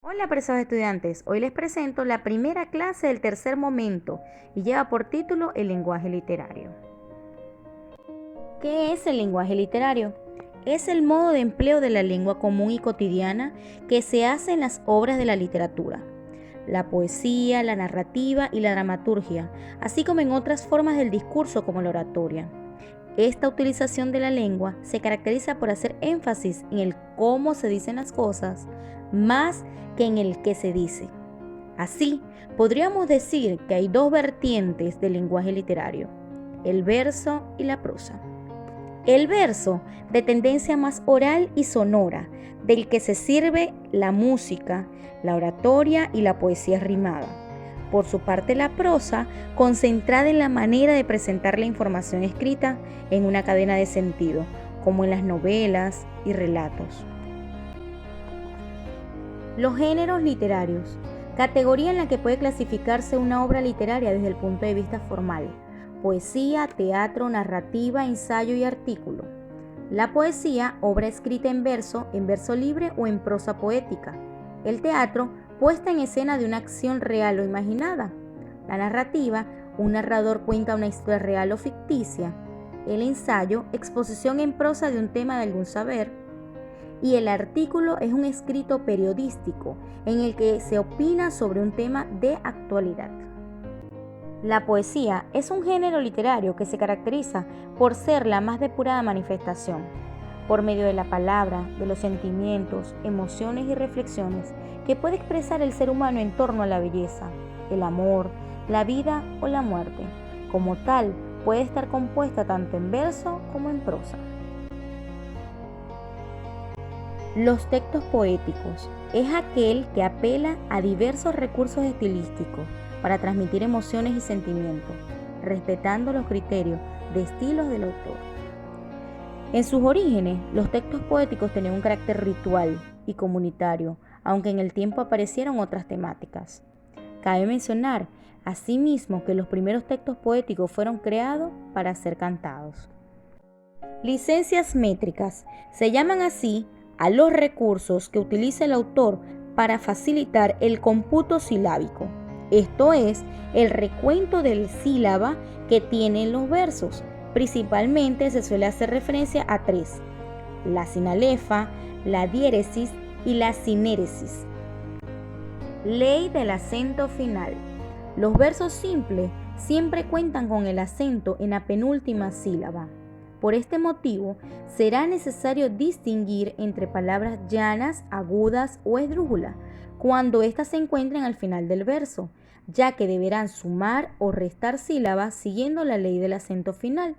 Hola, preciosos estudiantes. Hoy les presento la primera clase del tercer momento y lleva por título el lenguaje literario. ¿Qué es el lenguaje literario? Es el modo de empleo de la lengua común y cotidiana que se hace en las obras de la literatura, la poesía, la narrativa y la dramaturgia, así como en otras formas del discurso como la oratoria. Esta utilización de la lengua se caracteriza por hacer énfasis en el cómo se dicen las cosas más que en el qué se dice. Así, podríamos decir que hay dos vertientes del lenguaje literario, el verso y la prosa. El verso, de tendencia más oral y sonora, del que se sirve la música, la oratoria y la poesía rimada. Por su parte, la prosa, concentrada en la manera de presentar la información escrita en una cadena de sentido, como en las novelas y relatos. Los géneros literarios, categoría en la que puede clasificarse una obra literaria desde el punto de vista formal: poesía, teatro, narrativa, ensayo y artículo. La poesía, obra escrita en verso libre o en prosa poética. El teatro, puesta en escena de una acción real o imaginada. La narrativa, un narrador cuenta una historia real o ficticia. El ensayo, exposición en prosa de un tema de algún saber. Y el artículo es un escrito periodístico en el que se opina sobre un tema de actualidad. La poesía es un género literario que se caracteriza por ser la más depurada manifestación, por medio de la palabra, de los sentimientos, emociones y reflexiones que puede expresar el ser humano en torno a la belleza, el amor, la vida o la muerte. Como tal, puede estar compuesta tanto en verso como en prosa. Los textos poéticos es aquel que apela a diversos recursos estilísticos para transmitir emociones y sentimientos, respetando los criterios de estilos del autor. En sus orígenes, los textos poéticos tenían un carácter ritual y comunitario, aunque en el tiempo aparecieron otras temáticas. Cabe mencionar, asimismo, que los primeros textos poéticos fueron creados para ser cantados. Licencias métricas se llaman así a los recursos que utiliza el autor para facilitar el cómputo silábico, esto es, el recuento del sílaba que tienen los versos. Principalmente se suele hacer referencia a tres: la sinalefa, la diéresis y la sinéresis. Ley del acento final. Los versos simples siempre cuentan con el acento en la penúltima sílaba. Por este motivo, será necesario distinguir entre palabras llanas, agudas o esdrújulas cuando éstas se encuentren al final del verso, ya que deberán sumar o restar sílabas siguiendo la ley del acento final.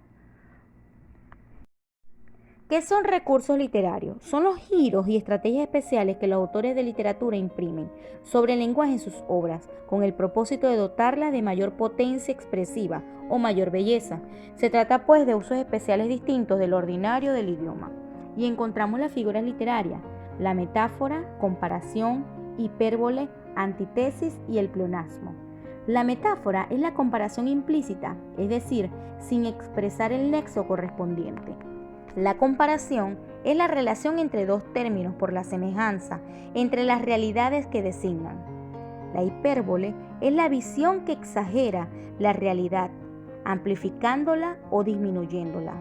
¿Qué son recursos literarios? Son los giros y estrategias especiales que los autores de literatura imprimen sobre el lenguaje en sus obras, con el propósito de dotarlas de mayor potencia expresiva o mayor belleza. Se trata pues de usos especiales distintos del ordinario del idioma. Y encontramos las figuras literarias: la metáfora, comparación, hipérbole, antítesis y el pleonasmo. La metáfora es la comparación implícita, es decir, sin expresar el nexo correspondiente. La comparación es la relación entre dos términos por la semejanza entre las realidades que designan. La hipérbole es la visión que exagera la realidad, amplificándola o disminuyéndola.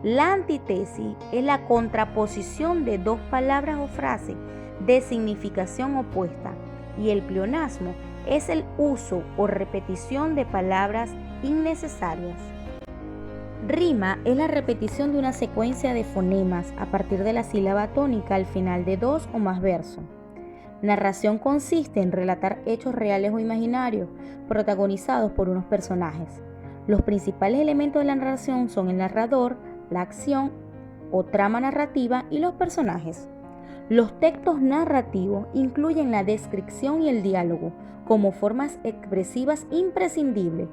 La antítesis es la contraposición de dos palabras o frases de significación opuesta, y el pleonasmo es el uso o repetición de palabras innecesarias. Rima es la repetición de una secuencia de fonemas a partir de la sílaba tónica al final de dos o más versos. Narración consiste en relatar hechos reales o imaginarios protagonizados por unos personajes. Los principales elementos de la narración son el narrador, la acción o trama narrativa y los personajes. Los textos narrativos incluyen la descripción y el diálogo como formas expresivas imprescindibles,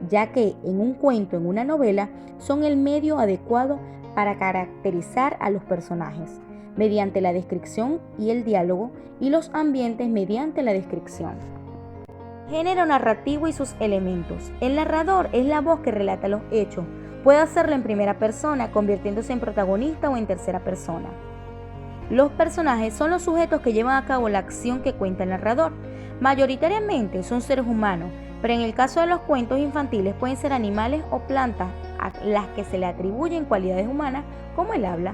ya que en un cuento, en una novela, son el medio adecuado para caracterizar a los personajes, mediante la descripción y el diálogo, y los ambientes mediante la descripción. Género narrativo y sus elementos. El narrador es la voz que relata los hechos. Puede hacerlo en primera persona, convirtiéndose en protagonista, o en tercera persona. Los personajes son los sujetos que llevan a cabo la acción que cuenta el narrador. Mayoritariamente son seres humanos, pero en el caso de los cuentos infantiles pueden ser animales o plantas a las que se le atribuyen cualidades humanas como el habla.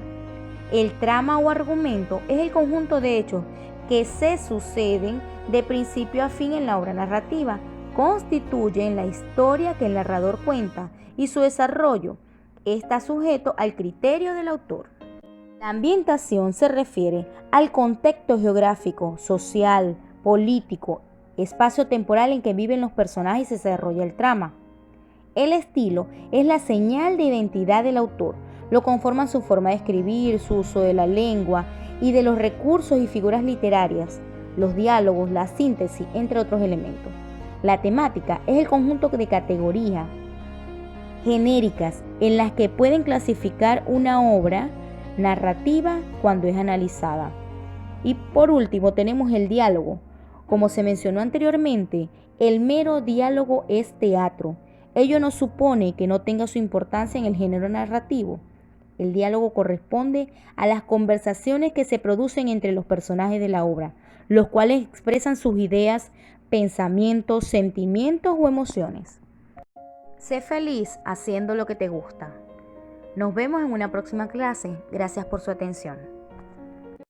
El trama o argumento es el conjunto de hechos que se suceden de principio a fin en la obra narrativa, constituyen la historia que el narrador cuenta y su desarrollo está sujeto al criterio del autor. La ambientación se refiere al contexto geográfico, social, político, espacio-temporal en que viven los personajes y se desarrolla el trama. El estilo es la señal de identidad del autor. Lo conforman su forma de escribir, su uso de la lengua y de los recursos y figuras literarias, los diálogos, la síntesis, entre otros elementos. La temática es el conjunto de categorías genéricas en las que pueden clasificar una obra narrativa cuando es analizada. Y por último tenemos el diálogo. Como se mencionó anteriormente, el mero diálogo es teatro. Ello no supone que no tenga su importancia en el género narrativo. El diálogo corresponde a las conversaciones que se producen entre los personajes de la obra, los cuales expresan sus ideas, pensamientos, sentimientos o emociones. Sé feliz haciendo lo que te gusta. Nos vemos en una próxima clase. Gracias por su atención.